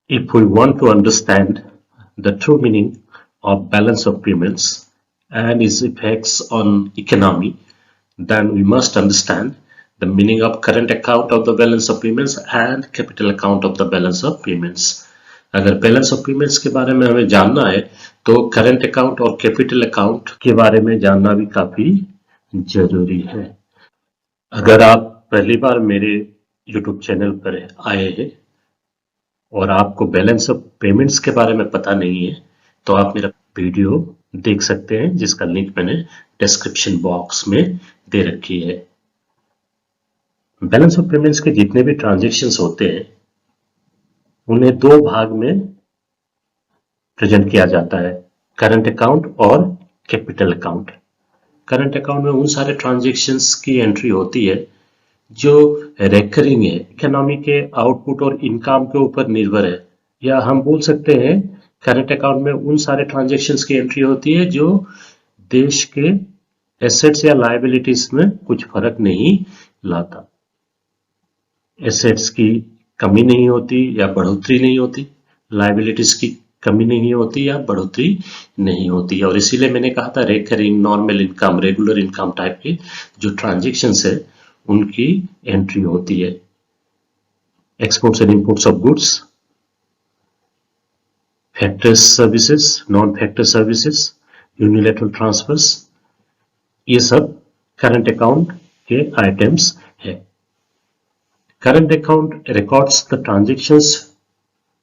If we want to understand the true meaning of balance of payments and its effects on economy, then we must understand the meaning of current account of the balance of payments and capital account of the balance of payments. अगर balance of payments के बारे में हमें जानना है तो current account और capital account के बारे में जानना भी काफी जरूरी है। अगर आप पहली बार मेरे YouTube चैनल पर आए हैं और आपको बैलेंस ऑफ पेमेंट्स के बारे में पता नहीं है तो आप मेरा वीडियो देख सकते हैं जिसका लिंक मैंने डिस्क्रिप्शन बॉक्स में दे रखी है। बैलेंस ऑफ पेमेंट्स के जितने भी ट्रांजैक्शंस होते हैं उन्हें दो भाग में प्रेजेंट किया जाता है, करंट अकाउंट और कैपिटल अकाउंट। करंट अकाउंट में उन सारे ट्रांजैक्शंस की एंट्री होती है जो रेकरिंग है, इकोनॉमी के आउटपुट और इनकम के ऊपर निर्भर है, या हम बोल सकते हैं करंट अकाउंट में उन सारे ट्रांजैक्शंस की एंट्री होती है जो देश के एसेट्स या लायबिलिटीज में कुछ फर्क नहीं लाता। एसेट्स की कमी नहीं होती या बढ़ोतरी नहीं होती, लायबिलिटीज की कमी नहीं होती या बढ़ोतरी नहीं होती, और इसीलिए मैंने कहा था recurring, normal income, regular income type के जो ट्रांजैक्शंस है उनकी एंट्री होती है। Exports and imports of goods, factors services, non factor services, unilateral transfers, ये सब करंट अकाउंट के आइटम्स है। Current account records the transactions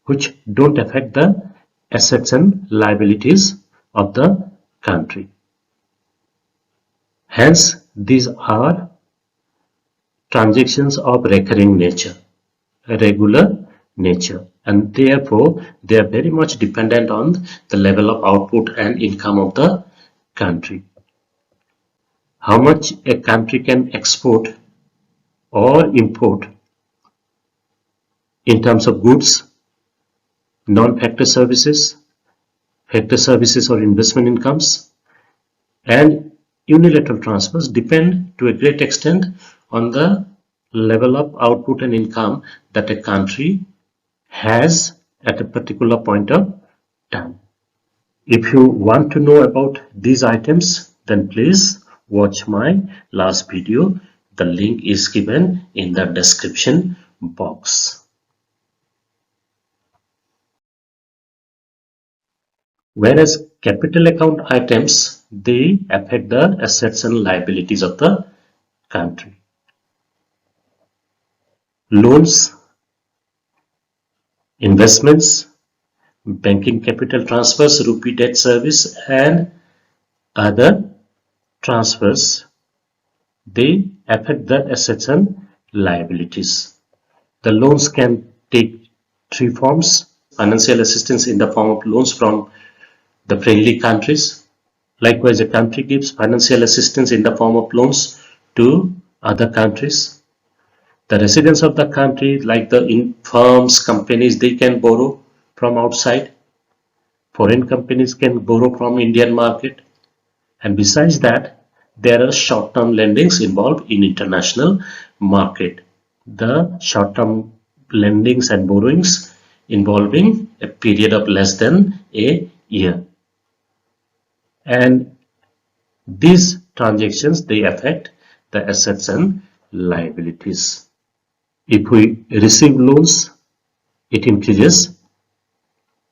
which don't affect the assets and liabilities of the country. Hence, these are transactions of recurring nature, regular nature, and therefore they are very much dependent on the level of output and income of the country. How much a country can export or import in terms of goods, non-factor services, factor services or investment incomes, and unilateral transfers depend to a great extent on the level of output and income that a country has at a particular point of time. If you want to know about these items, then please watch my last video. The link is given in the description box. Whereas capital account items, they affect the assets and liabilities of the country. Loans, investments, banking capital transfers, rupee debt service, and other transfers, they affect the assets and liabilities. The loans can take three forms: financial assistance in the form of loans from the friendly countries. Likewise, a country gives financial assistance in the form of loans to other countries. The residents of the country, like the firms, companies, they can borrow from outside. Foreign companies can borrow from Indian market. And besides that, there are short-term lendings involved in international market. The short-term lendings and borrowings involving a period of less than a year. And these transactions, they affect the assets and liabilities. If we receive loans, it increases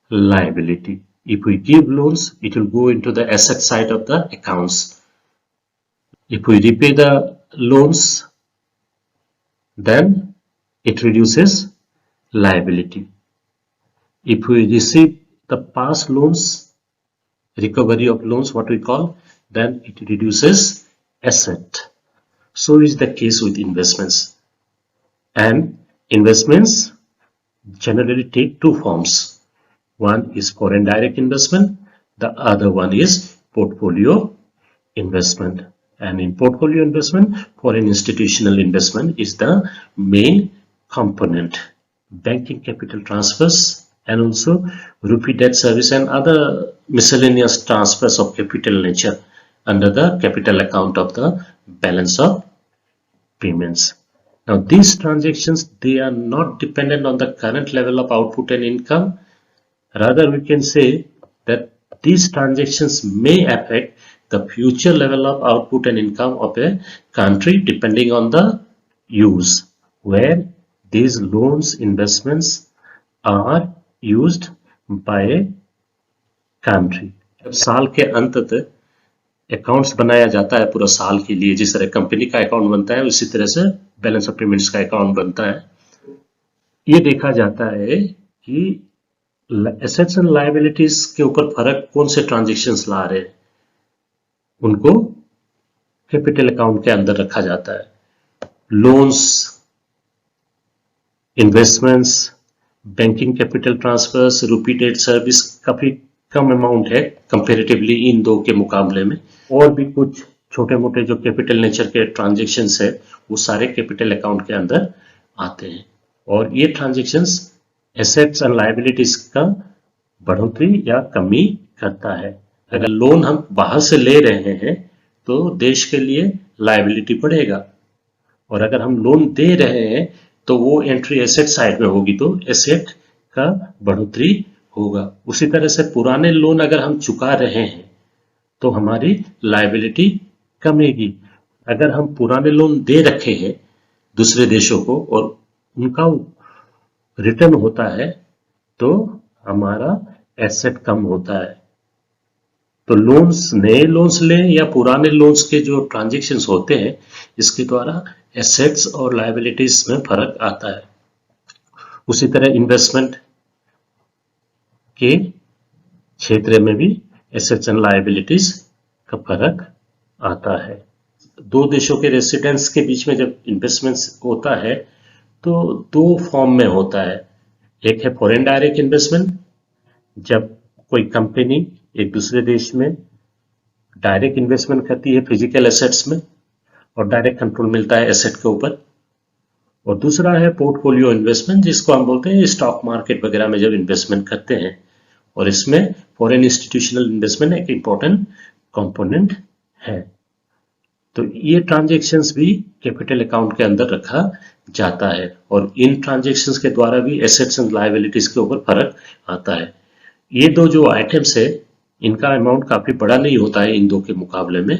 liability. If we give loans, it will go into the asset side of the accounts. If we repay the loans, then it reduces liability. If we receive the past loans, recovery of loans, what we call, then it reduces asset. So is the case with investments. And investments generally take two forms. One is foreign direct investment, the other one is portfolio investment. And in portfolio investment, foreign institutional investment is the main component. Banking capital transfers and also rupee debt service and other miscellaneous transfers of capital nature under the capital account of the balance of payments. Now these transactions, they are not dependent on the current level of output and income. Rather, we can say that these transactions may affect the future level of output and income of a country depending on the use where these loans investments are used by a country. जब साल के अंत तक accounts बनाया जाता है पूरा साल के लिए, जिस तरह कंपनी का अकाउंट बनता है उसी तरह से बैलेंस ऑफ पेमेंट्स का अकाउंट बनता है। ये देखा जाता है कि एसेट्स एंड लायबिलिटीज के ऊपर फर्क कौन से ट्रांजेक्शन्स ला रहे हैं, उनको कैपिटल अकाउंट के अंदर रखा जाता है। Loans, investments, banking capital transfers, rupee debt service काफी कम अमाउंट है कंपेरेटिवली इन दो के मुकाबले में। और भी कुछ छोटे मोटे जो कैपिटल नेचर के ट्रांजेक्शन्स है वो सारे कैपिटल अकाउंट के अंदर आते हैं। और ये ट्रांजेक्शन्स एसेट्स एंड लायबिलिटीज का बढ़ोतरी या कमी करता है। अगर लोन हम बाहर से ले रहे हैं तो देश के लिए लायबिलिटी बढ़ेगा, और अगर हम लोन दे रहे हैं तो वो एंट्री एसेट साइड में होगी तो एसेट का बढ़ोतरी होगा। उसी तरह से पुराने लोन अगर हम चुका रहे हैं तो हमारी लायबिलिटी कमेगी। अगर हम पुराने लोन दे रखे हैं दूसरे देशों को और उनका रिटर्न होता है तो हमारा एसेट कम होता है। तो लोन्स, नए लोन्स लें या पुराने लोन्स के जो ट्रांजेक्शन्स होते हैं इसके द्वारा एसेट्स और लायबिलिटीज में फर्क आता है। उसी तरह इन्वेस्टमेंट के क्षेत्र में भी एसेट्स एंड लायबिलिटीज का फर्क आता है। दो देशों के रेसिडेंट्स के बीच में जब इन्वेस्टमेंट्स होता है तो दो फॉर्म में होता है। एक है फॉरेन डायरेक्ट इन्वेस्टमेंट, जब कोई कंपनी एक दूसरे देश में डायरेक्ट इन्वेस्टमेंट करती है फिजिकल एसेट्स में और डायरेक्ट कंट्रोल मिलता है एसेट के ऊपर। और दूसरा है पोर्टफोलियो इन्वेस्टमेंट, जिसको हम बोलते हैं स्टॉक मार्केट वगैरह में जब इन्वेस्टमेंट करते हैं, और इसमें फॉरेन इंस्टीट्यूशनल इन्वेस्टमेंट एक इंपॉर्टेंट कंपोनेंट है। तो ये ट्रांजेक्शन्स भी कैपिटल अकाउंट के अंदर रखा जाता है और इन ट्रांजेक्शन्स के द्वारा भी एसेट्स एंड लायबिलिटीज के ऊपर फर्क आता है। ये दो जो आइटम्स है इनका अमाउंट काफी बड़ा नहीं होता है इन दो के मुकाबले में,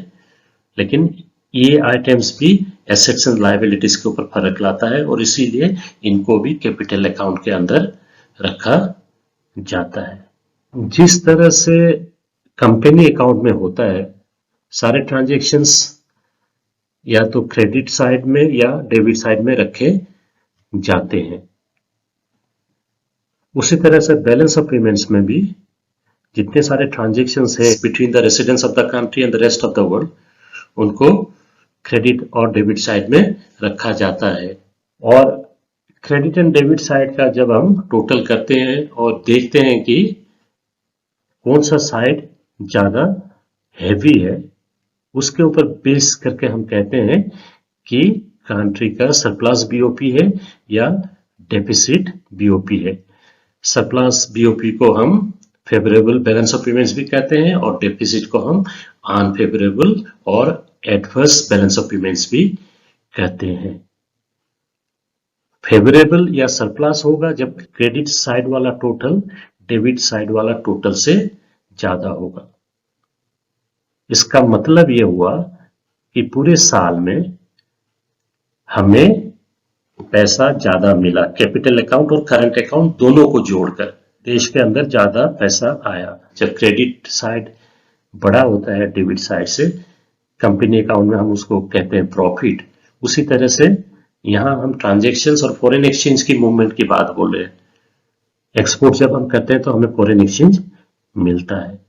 लेकिन ये आइटम्स भी एसेट्स एंड लायबिलिटीज के ऊपर फर्क लाता है और इसीलिए इनको भी कैपिटल अकाउंट के अंदर रखा जाता है। जिस तरह से कंपनी अकाउंट में होता है सारे ट्रांजेक्शन्स या तो क्रेडिट साइड में या डेबिट साइड में रखे जाते हैं, उसी तरह से बैलेंस ऑफ पेमेंट्स में भी जितने सारे ट्रांजेक्शन्स है between the residents of the country and the rest of the world उनको क्रेडिट और डेबिट साइड में रखा जाता है। और क्रेडिट एंड डेबिट साइड का जब हम टोटल करते हैं और देखते हैं कि कौन सा साइड ज्यादा हैवी है, उसके ऊपर बेस करके हम कहते हैं कि कंट्री का सरप्लस बीओपी है या डेफिसिट बीओपी है। सरप्लस बीओपी को हम फेवरेबल बैलेंस ऑफ पेमेंट्स भी कहते हैं और डेफिसिट को हम अनफेवरेबल और एडवर्स बैलेंस ऑफ पेमेंट्स भी कहते हैं। फेवरेबल या सरप्लस होगा जब क्रेडिट साइड वाला टोटल डेबिट साइड वाला टोटल से ज्यादा होगा। इसका मतलब यह हुआ कि पूरे साल में हमें पैसा ज्यादा मिला, कैपिटल अकाउंट और करंट अकाउंट दोनों को जोड़कर देश के अंदर ज्यादा पैसा आया। जब क्रेडिट साइड बड़ा होता है डेबिट साइड से, कंपनी अकाउंट में हम उसको कहते हैं प्रॉफिट। उसी तरह से यहां हम ट्रांजैक्शंस और फॉरेन एक्सचेंज की मूवमेंट की बात बोल रहे हैं। एक्सपोर्ट जब हम करते हैं तो हमें फॉरेन एक्सचेंज मिलता है,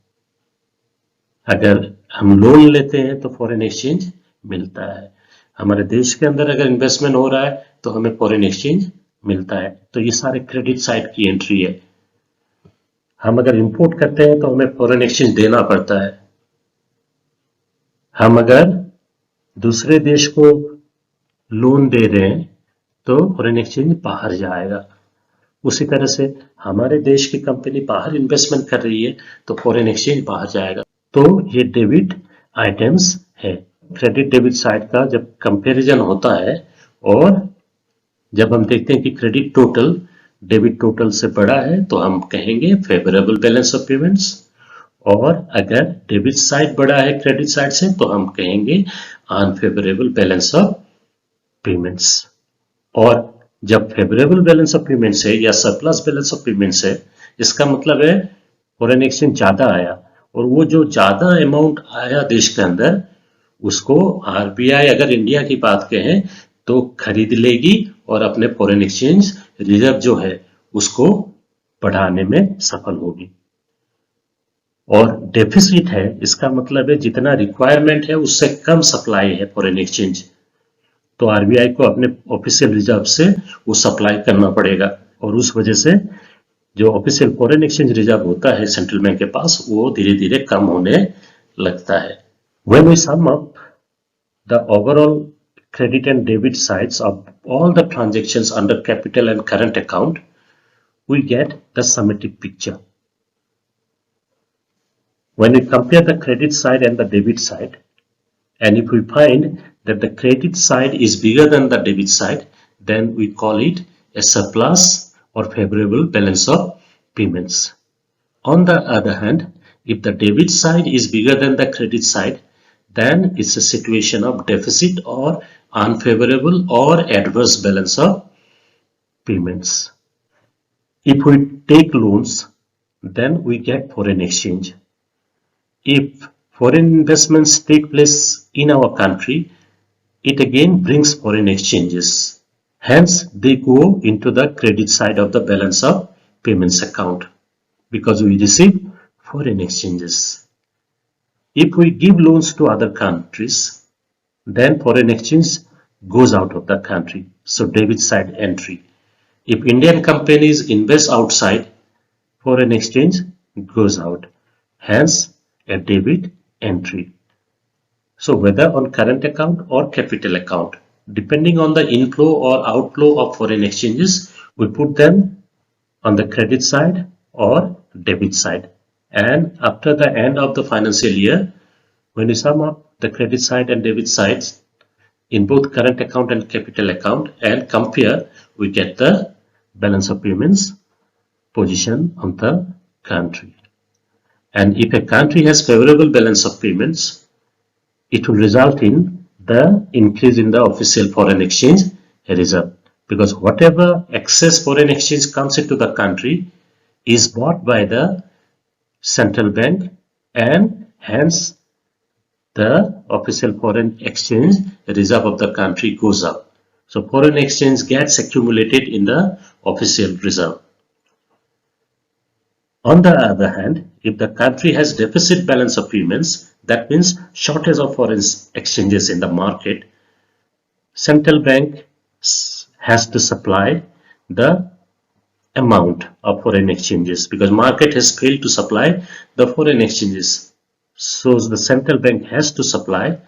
अगर हम लोन लेते हैं तो फॉरेन एक्सचेंज मिलता है, हमारे देश के अंदर अगर इन्वेस्टमेंट हो रहा है तो हमें फॉरेन एक्सचेंज मिलता है। तो ये सारे क्रेडिट साइड की एंट्री है। हम अगर इंपोर्ट करते हैं तो हमें फॉरेन एक्सचेंज देना पड़ता है, हम अगर दूसरे देश को लोन दे रहे हैं तो फॉरेन एक्सचेंज बाहर जाएगा। उसी तरह से हमारे देश की कंपनी बाहर इन्वेस्टमेंट कर रही है तो फॉरेन एक्सचेंज बाहर जाएगा। तो ये डेबिट आइटम्स है। क्रेडिट डेबिट साइड का जब कंपैरिजन होता है और जब हम देखते हैं कि क्रेडिट टोटल डेबिट टोटल से बड़ा है तो हम कहेंगे फेवरेबल बैलेंस ऑफ पेमेंट्स, और अगर डेबिट साइड बड़ा है क्रेडिट साइड से तो हम कहेंगे अनफेवरेबल बैलेंस ऑफ पेमेंट्स। और जब फेवरेबल बैलेंस ऑफ पेमेंट्स है या सरप्लस बैलेंस ऑफ पेमेंट्स है, इसका मतलब है फॉरेन एक्सचेंज ज्यादा आया, और वो जो ज्यादा अमाउंट आया देश के अंदर उसको आरबीआई अगर इंडिया की बात कहें तो खरीद लेगी और अपने फॉरेन एक्सचेंज रिजर्व जो है उसको बढ़ाने में सफल होगी। और डेफिसिट है, इसका मतलब है जितना रिक्वायरमेंट है उससे कम सप्लाई है फॉरेन एक्सचेंज, तो आरबीआई को अपने ऑफिशियल रिजर्व से वो सप्लाई करना पड़ेगा, और उस वजह से जो ऑफिशियल फॉरेन एक्सचेंज रिजर्व होता है सेंट्रल बैंक के पास वो धीरे धीरे कम होने लगता है। When we sum up the overall credit and debit sides of all the transactions under capital and current account, we get the summative picture. When we compare the credit side and the debit side, and if we find that the credit side is bigger than the debit side, then we call it a surplus or favorable balance of payments. On the other hand, if the debit side is bigger than the credit side, then it's a situation of deficit or unfavorable or adverse balance of payments. If we take loans, then we get foreign exchange. If foreign investments take place in our country, it again brings foreign exchanges. Hence, they go into the credit side of the balance of payments account because we receive foreign exchanges. If we give loans to other countries, then foreign exchange goes out of the country. So debit side entry. If Indian companies invest outside, foreign exchange goes out. Hence a debit entry. So whether on current account or capital account, depending on the inflow or outflow of foreign exchanges, we put them on the credit side or debit side. And after the end of the financial year, when we sum up the credit side and debit sides in both current account and capital account and compare, we get the balance of payments position of the country. And if a country has favorable balance of payments, it will result in the increase in the official foreign exchange reserve, because whatever excess foreign exchange comes into the country is bought by the central bank, and hence the official foreign exchange reserve of the country goes up. So foreign exchange gets accumulated in the official reserve. On the other hand, if the country has deficit balance of payments, that means shortage of foreign exchanges in the market, central bank has to supply the amount of foreign exchanges because market has failed to supply the foreign exchanges. So the central bank has to supply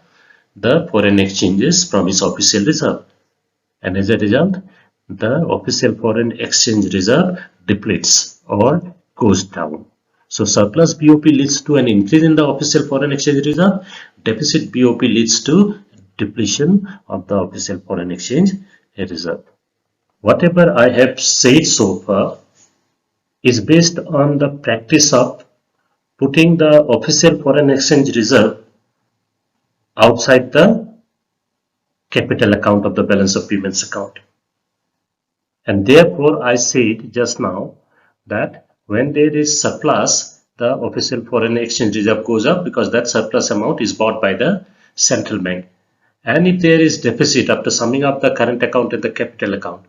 the foreign exchanges from its official reserve, and as a result the official foreign exchange reserve depletes or goes down. So surplus BOP leads to an increase in the official foreign exchange reserve, deficit BOP leads to depletion of the official foreign exchange reserve. Whatever I have said so far is based on the practice of putting the official foreign exchange reserve outside the capital account of the balance of payments account. And therefore, I said just now that when there is surplus, the official foreign exchange reserve goes up because that surplus amount is bought by the central bank. And if there is deficit after summing up the current account and the capital account,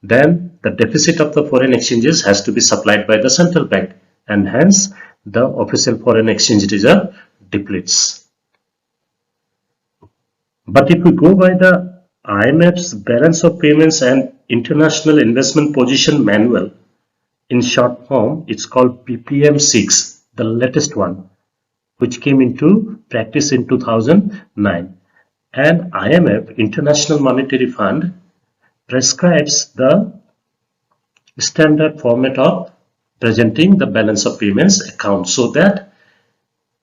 then the deficit of the foreign exchanges has to be supplied by the central bank, and hence the official foreign exchange reserve depletes. But if we go by the IMF's balance of payments and international investment position manual, in short form it's called PPM 6, the latest one, which came into practice in 2009, and IMF, International Monetary Fund, prescribes the standard format of presenting the balance of payments account so that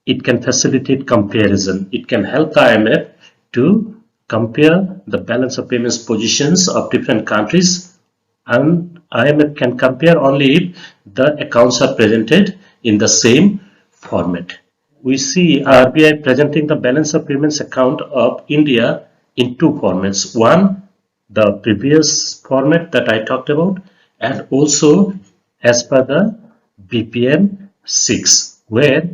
it can facilitate comparison. It can help the IMF to compare the balance of payments positions of different countries, and IMF can compare only if the accounts are presented in the same format. We see RBI presenting the balance of payments account of India in two formats. One, the previous format that I talked about, and also as per the BPM 6, where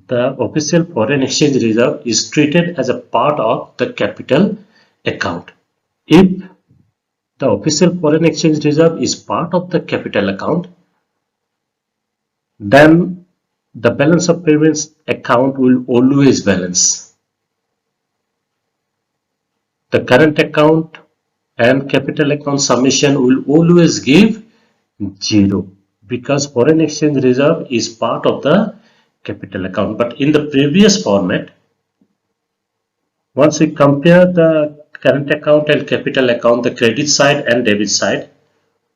the official foreign exchange reserve is treated as a part of the capital account. If the official foreign exchange reserve is part of the capital account, then the balance of payments account will always balance. The current account and capital account summation will always give 0 because foreign exchange reserve is part of the capital account. But in the previous format, once we compare the current account and capital account, the credit side and debit side,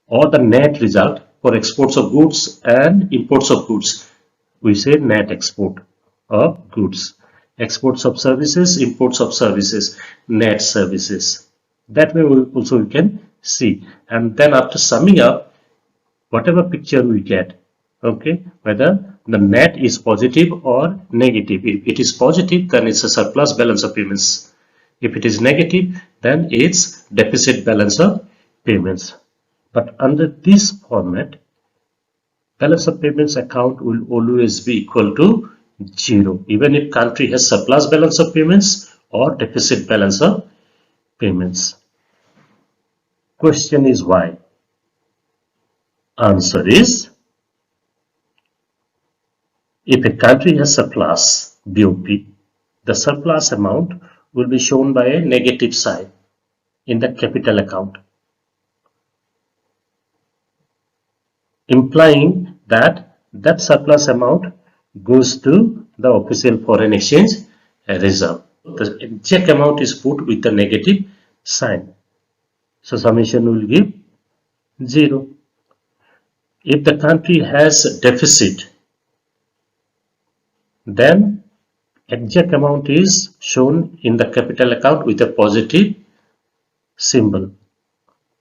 or the net result for exports of goods and imports of goods, we say net export of goods, exports of services, imports of services, net services. That way also we can see, and then after summing up, whatever picture we get, okay, whether the net is positive or negative. If it is positive, then it's a surplus balance of payments. If it is negative, then it's deficit balance of payments. But under this format, balance of payments account will always be equal to 0, even if country has surplus balance of payments or deficit balance of payments. Question is why? Answer is, if a country has surplus BOP, the surplus amount will be shown by a negative sign in the capital account, implying that that surplus amount goes to the official foreign exchange reserve. The exact amount is put with the negative sign. So summation will give 0. If the country has deficit, then exact amount is shown in the capital account with a positive symbol,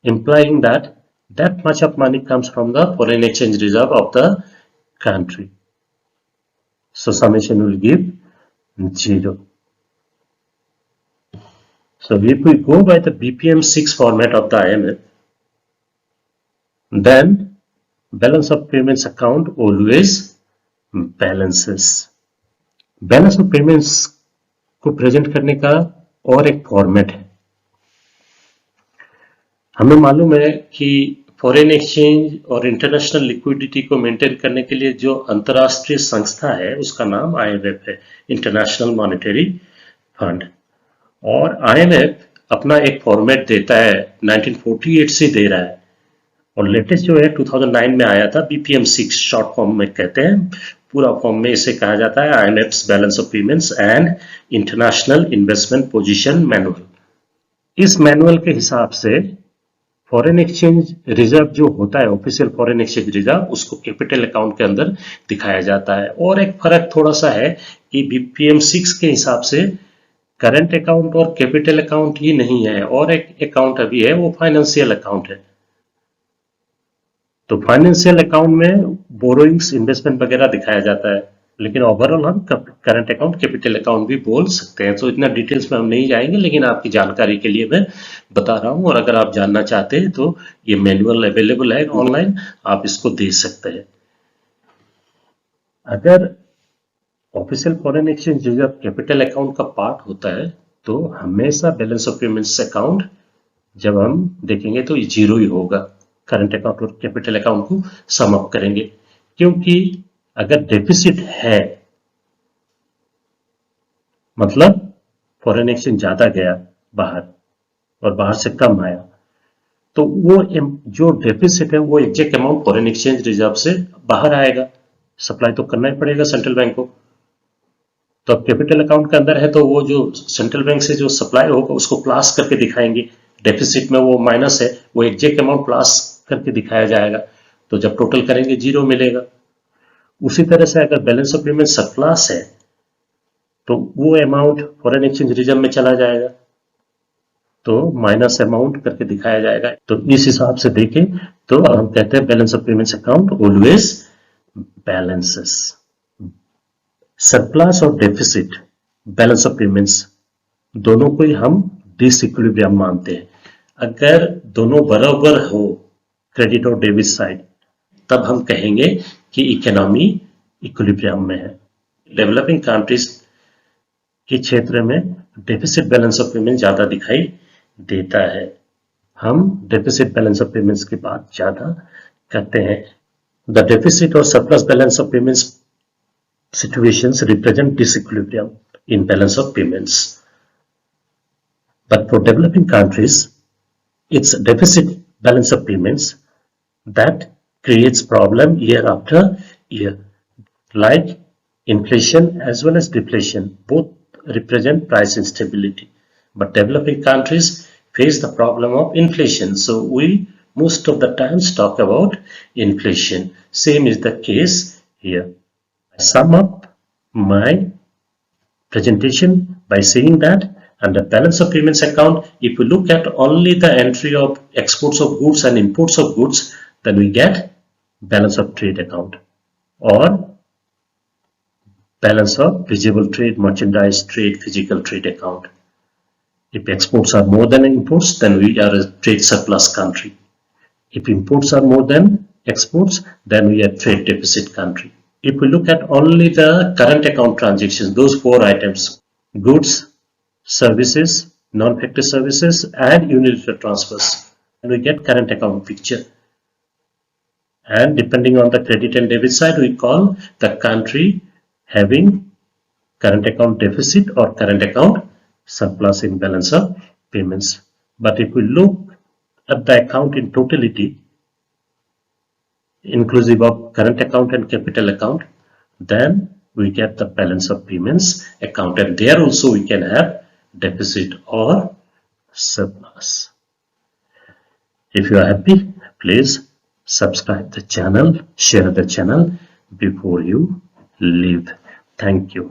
implying that that much of money comes from the foreign exchange reserve of the country. So summation will give 0. So if we go by the BPM 6 format of the IMF, then balance of payments account always balances. Balance of payments को present करने का और एक format है. हमें मालूम है कि फॉरेन एक्सचेंज और इंटरनेशनल लिक्विडिटी को मेंटेन करने के लिए जो अंतर्राष्ट्रीय संस्था है उसका नाम IMF है, इंटरनेशनल मॉनेटरी फंड. और IMF अपना एक फॉर्मेट देता है, 1948 से दे रहा है, और लेटेस्ट जो है 2009 में आया था, BPM 6 शॉर्ट फॉर्म में कहते हैं. पूरा फॉर्म में इसे कहा जाता है IMF's balance of payments and international investment position manual. इस मैनुअल के हिसाब से फॉरेन एक्सचेंज रिजर्व जो होता है, ऑफिशियल फॉरेन एक्सचेंज रिजर्व, उसको कैपिटल अकाउंट के अंदर दिखाया जाता है. और एक फर्क थोड़ा सा है कि BPM 6 के हिसाब से करंट अकाउंट और कैपिटल अकाउंट ही नहीं है, और एक अकाउंट अभी है, वो फाइनेंशियल अकाउंट है. तो फाइनेंशियल अकाउंट में बोरोइंग्स, इन्वेस्टमेंट वगैरह दिखाया जाता है, लेकिन ओवरऑल हम करंट अकाउंट, कैपिटल अकाउंट भी बोल सकते हैं. तो इतना डिटेल्स में हम नहीं जाएंगे, लेकिन आपकी जानकारी के लिए मैं बता रहा हूं. और अगर आप जानना चाहते हैं तो ये मैनुअल अवेलेबल है ऑनलाइन, आप इसको देख सकते हैं. अगर official foreign exchange reserve capital account का पार्ट होता है तो हमेशा बैलेंस ऑफ पेमेंट्स अकाउंट जब हम देखेंगे तो ये 0 ही होगा. करंट अकाउंट और कैपिटल अकाउंट को सम अप करेंगे, क्योंकि अगर डेफिसिट है, मतलब फॉरेन एक्सचेंज ज्यादा गया बाहर और बाहर से कम आया, तो वो जो डेफिसिट है वो exact amount foreign exchange reserve से बाहर आएगा. सप्लाई तो करना ही पड़ेगा सेंट्रल बैंक को. तो अब कैपिटल अकाउंट के अंदर है तो वो जो सेंट्रल बैंक से जो सप्लाई होगा उसको प्लस करके दिखाएंगे. डेफिसिट में वो माइनस है, वो एग्जैक्ट अमाउंट प्लस करके दिखाया जाएगा. तो जब टोटल करेंगे 0 मिलेगा. उसी तरह से अगर बैलेंस ऑफ पेमेंट सरप्लस है तो वो अमाउंट फॉरेन एक्सचेंज रिजर्व में चला जाएगा. तो माइनस अमाउंट करके दिखाया जाएगा। तो इस हिसाब से देखें तो हम कहते हैं balance of payments account always balances. Surplus और डेफिसिट बैलेंस ऑफ पेमेंट्स दोनों को ही हम डिसइक्विलिब्रियम मानते हैं। अगर दोनों बराबर हो क्रेडिट और डेबिट साइड, तब हम कहेंगे कि इकोनॉमी इक्विलिब्रियम में है। डेवलपिंग कंट्रीज के क्षेत्र में डेफिसिट बैलेंस ऑफ पेमेंट ज्यादा दिखाई देता है। हम डेफिसिट बैलेंस ऑफ पेमेंट्स की बात ज्यादा करते हैं। द डेफिसिट और surplus balance of payments situations represent disequilibrium in balance of payments. But for developing countries, it's deficit balance of payments that creates problem year after year, like inflation as well as deflation. Both represent price instability. But developing countries face the problem of inflation. So we most of the times talk about inflation. Same is the case here. I sum up my presentation by saying that under balance of payments account, if we look at only the entry of exports of goods and imports of goods, then we get balance of trade account or balance of visible trade, merchandise trade, physical trade account. If exports are more than imports, then we are a trade surplus country. If imports are more than exports, then we are trade deficit country. If we look at only the current account transactions, those 4 items, goods, services, non-factor services and unilateral transfers, and we get current account picture. And depending on the credit and debit side, we call the country having current account deficit or current account surplus in balance of payments. But if we look at the account in totality, inclusive of current account and capital account, then we get the balance of payments account, and there also we can have deficit or surplus. If you are happy, please subscribe the channel, share the channel before you leave. Thank you.